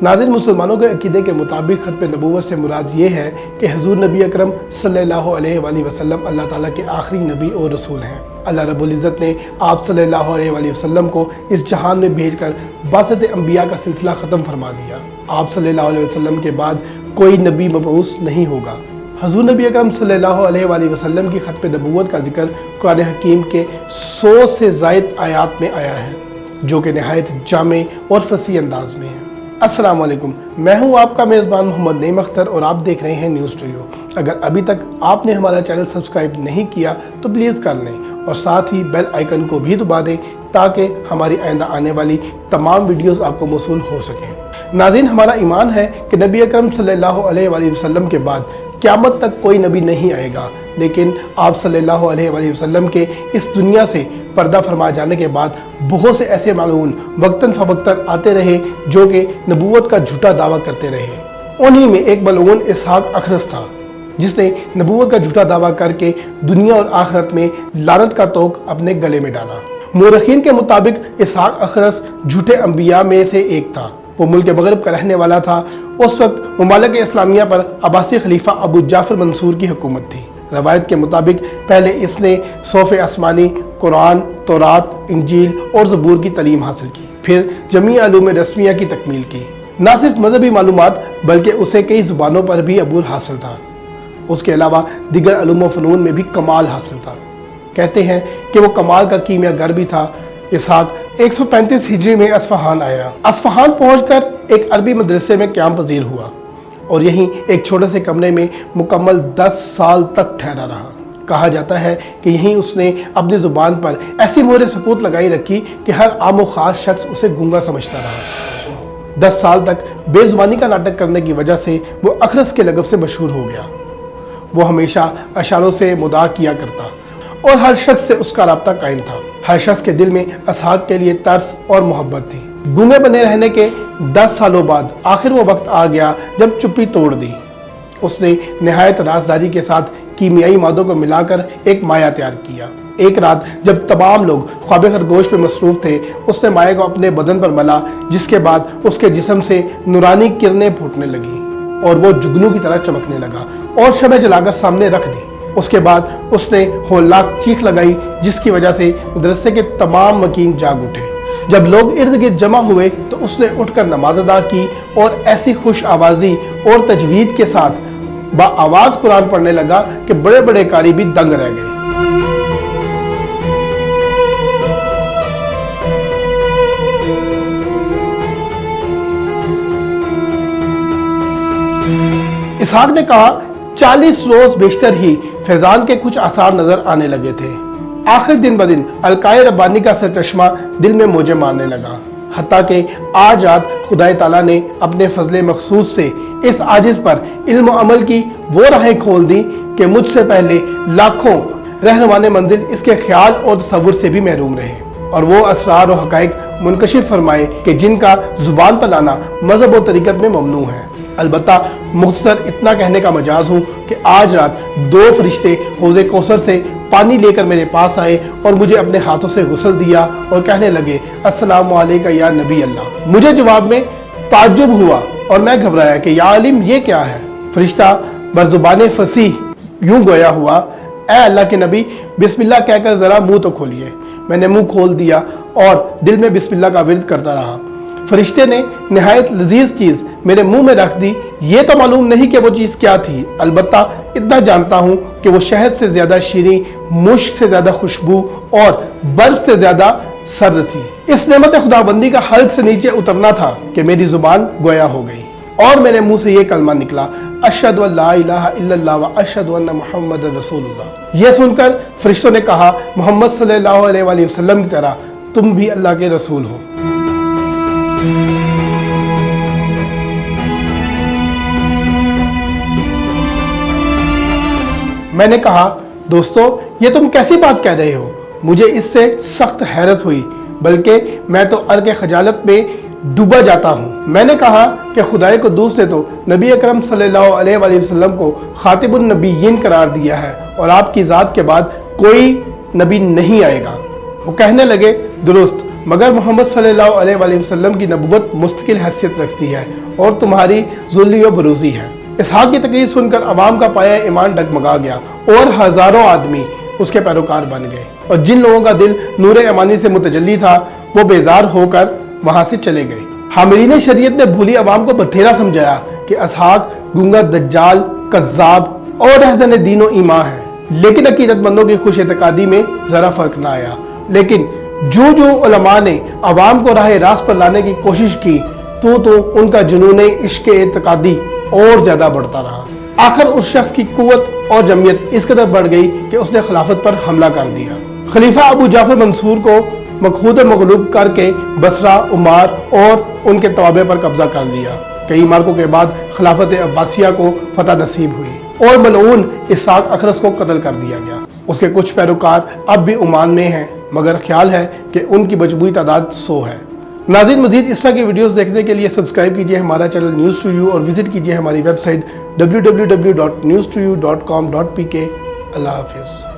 नाज़रीन, मुसलमानों के अकीदे के मुताबिक खत्म नबूवत से मुराद ये है कि हुज़ूर नबी अकरम सल्लल्लाहु अलैहि वसल्लम अल्लाह ताला के आखिरी नबी और रसूल हैं। अल्लाह रब्बुल इज़्ज़त ने आप सल्लल्लाहु अलैहि वसल्लम को इस जहान में भेजकर बासत अंबिया का सिलसिला ख़त्म फरमा दिया। आप सल्लल्लाहु अलैहि वसल्लम के बाद कोई नबी मबऊस नहीं होगा। हुज़ूर नबी अकरम सल्लल्लाहु अलैहि वसल्लम की खत्म नबूवत का जिक्र कुरान हकीम के 100 से ज़ायद आयात में आया है, जो कि नहायत जामे और फसी अंदाज में है। अस्सलाम वालेकुम, मैं हूं आपका मेज़बान मोहम्मद नईम अख्तर और आप देख रहे हैं न्यूज़ स्टूडियो। अगर अभी तक आपने हमारा चैनल सब्सक्राइब नहीं किया तो प्लीज़ कर लें और साथ ही बेल आइकन को भी दबा दें ताकि हमारी आइंदा आने वाली तमाम वीडियोस आपको मौसूल हो सकें। नाज़रीन, हमारा ईमान है कि नबी अकरम सल्लल्लाहु अलैहि वसल्लम के बाद क़यामत तक कोई नबी नहीं आएगा, लेकिन आप सल्लल्लाहु अलैहि वसल्लम के इस दुनिया से पर्दा फरमा जाने के बाद बहुत से ऐसे मालून वक्तन फवक्तन आते रहे जो कि नबूवत का झूठा दावा करते रहे। उन्हीं में एक मलऊन इसहाक अखरस था, जिसने नबूवत का झूठा दावा करके दुनिया और आखिरत में लानत का तोक अपने गले में डाला। मुर्रखीन के मुताबिक इसहाक अखरस झूठे अंबिया में से एक था। वो मुल्क मगरब का रहने वाला था। उस वक्त ममालिक इस्लामिया पर अब्बासी खलीफा अबू जाफर मंसूर की हुकूमत थी। रवायत के मुताबिक पहले इसने सौफ़े आसमानी, कुरान, तौरात, इंजील और ज़बूर की तलीम हासिल की, फिर जमी अलूम रस्मिया की तकमील की। न सिर्फ मजहबी मालूमात बल्कि उसे कई ज़ुबानों पर भी अबूर हासिल था। उसके अलावा दिगर अलूम व फ़नून में भी कमाल हासिल था। कहते हैं कि वो कमाल का कीमियागर भी था। इसहाक 135 हिजरी में अस्फ़हान आया। अस्फ़हान पहुंचकर एक अरबी मदरसे में क़याम पज़ीर हुआ और यहीं एक छोटे से कमरे में मुकम्मल 10 साल तक ठहरा रहा। कहा जाता है कि यहीं उसने अपनी ज़ुबान पर ऐसी मोहर सकूत लगाई रखी कि हर आम व ख़ास शख्स उसे गूंगा समझता रहा। 10 साल तक बेज़ुबानी का नाटक करने की वजह से वो अखरस के लगब से मशहूर हो गया। वो हमेशा अशारों से मुदा किया करता और हर शख्स से उसका राब्ता कायम था। हर शख्स के दिल में इसहाक के लिए तरस और मोहब्बत थी। गूंगे बने रहने के 10 सालों बाद आखिर वो वक्त आ गया जब चुप्पी तोड़ दी। उसने नहायत राजदारी के साथ कीमियाई मादों को मिलाकर एक माया तैयार किया। एक रात जब तमाम लोग ख्वाब खरगोश पे मसरूफ थे, उसने माया को अपने बदन पर मला, जिसके बाद उसके जिस्म से नूरानी किरणें फूटने लगी और वो जुगनू की तरह चमकने लगा और शमع जलाकर सामने रख दी। उसके बाद उसने होलनाक चीख लगाई, जिसकी वजह से मदरसे के तमाम मकीन जाग उठे। जब लोग इर्द गिर्द जमा हुए तो उसने उठकर नमाज अदा की और ऐसी खुश आवाज़ी और तजवीद के साथ बाआवाज़ कुरान पढ़ने लगा कि बड़े बड़े कारी भी दंग रह गए। इसहाक ने कहा, 40 रोज बेशतर ही फैजान के कुछ आसार नजर आने लगे थे। आखिर दिन ब दिन अलकाए रब्बानी का सरचश्मा दिल में मौजे मारने लगा। हत्ता के आज रात खुदाए ताला ने अपने फजले मखसूस से इस आजिज पर इल्म व अमल की वो राहें खोल दी कि मुझसे पहले लाखों रहनुमाने मंजिल इसके ख्याल और तसव्वुर से भी महरूम रहे और वो असरार और हकाइक मुनकशिफ फरमाए कि जिनका जुबान पर लाना मजहब और तरीकत में ममनू है। अलबत्ता मुख्तसर इतना कहने का मजाज हूँ कि आज रात 2 फरिश्ते हौज़े कौसर से पानी लेकर मेरे पास आए और मुझे अपने हाथों से गुस्ल दिया और कहने लगे, अस्सलामु अलैका या नबी अल्लाह। मुझे जवाब में ताज्जुब हुआ और मैं घबराया कि या अलीम ये क्या है। फरिश्ता बरजुबान फसीह यूं गोया हुआ, ए अल्लाह के नबी, बिस्मिल्लाह कहकर ज़रा मुँह तो खोलिए। मैंने मुँह खोल दिया और दिल में बिस्मिल्लाह का विर्द करता रहा। फरिश्ते ने नहायत लजीज चीज़ मेरे मुंह में रख दी। ये तो मालूम नहीं कि वो चीज़ क्या थी, अलबत्ता इतना जानता हूँ कि वो शहद से ज़्यादा शीरी, मुश्क से ज़्यादा खुशबू और बर्फ से ज़्यादा सर्द थी। इस नेमत खुदाबंदी का हल्क से नीचे उतरना था कि मेरी ज़ुबान गोया हो गई और मेरे मुंह से ये कलमा निकला, अशहदु अल्ला इलाहा इल्लल्लाह व अशहदु अन्ना मुहम्मदन रसूलुल्लाह। ये सुनकर फरिश्तों ने कहा, मोहम्मद सल्लल्लाहु अलैहि वसल्लम की तरह तुम भी अल्लाह के रसूल हो। मैंने कहा, दोस्तों ये तुम कैसी बात कह रहे हो? मुझे इससे सख्त हैरत हुई, बल्कि मैं तो अर्क खजालत में डूबा जाता हूँ। मैंने कहा कि खुदाए को दूस ने तो नबी अकरम सल्लल्लाहु अलैहि वसल्लम को खातिबुन नबीयीन करार दिया है और आपकी ज़ात के बाद कोई नबी नहीं आएगा। वो कहने लगे, दुरुस्त, मगर मोहम्मद सल्लल्लाहु अलैहि वसल्लम की नबुवत मुस्तकिल हैसियत रखती है और तुम्हारी ज़ुल्ली व बरूज़ी है। इसहाक की तकरीर सुनकर अवाम का पाया ईमान डगमगा गया और हज़ारों आदमी उसके पैरोकार बन गए, और जिन लोगों का दिल नूर ईमानी से मुतजल्ली था वो बेजार होकर वहाँ से चले गए। हामिलीन शरीयत ने भूली अवाम को बथेरा समझाया कि इसहाक गुंगा, दज्जाल, कज़्ज़ाब और अहज़न दीन व ईमान है, लेकिन अकीदतमंदों की खुश एतकादी में ज़रा फ़र्क ना आया। लेकिन जो उलमा ने अवाम को राह रास्त पर लाने की कोशिश की तो उनका जुनून इश्क एतकादी और ज़्यादा बढ़ता रहा। आखिर उस शख्स की कुव्वत और जमियत इस कदर बढ़ गई कि उसने खिलाफत पर हमला कर दिया। खलीफा अबू जाफर मंसूर को मखूद मगलूब करके बसरा, उमार और उनके तवाबे पर कब्जा कर लिया। कई मार्कों के बाद खिलाफत अब्बासिया को फतह नसीब हुई और मलऊन इसहाक अखरस को कत्ल कर दिया गया। उसके कुछ पैरोकार अब भी ओमान में हैं, मगर ख्याल है कि उनकी मजबूरी तादाद 100 है। नाज़रीन, मज़ीद इस तरह की वीडियोस देखने के लिए सब्सक्राइब कीजिए हमारा चैनल न्यूज़ टू यू और विजिट कीजिए हमारी वेबसाइट www.news2u.com.pk। अल्लाह हाफिज़।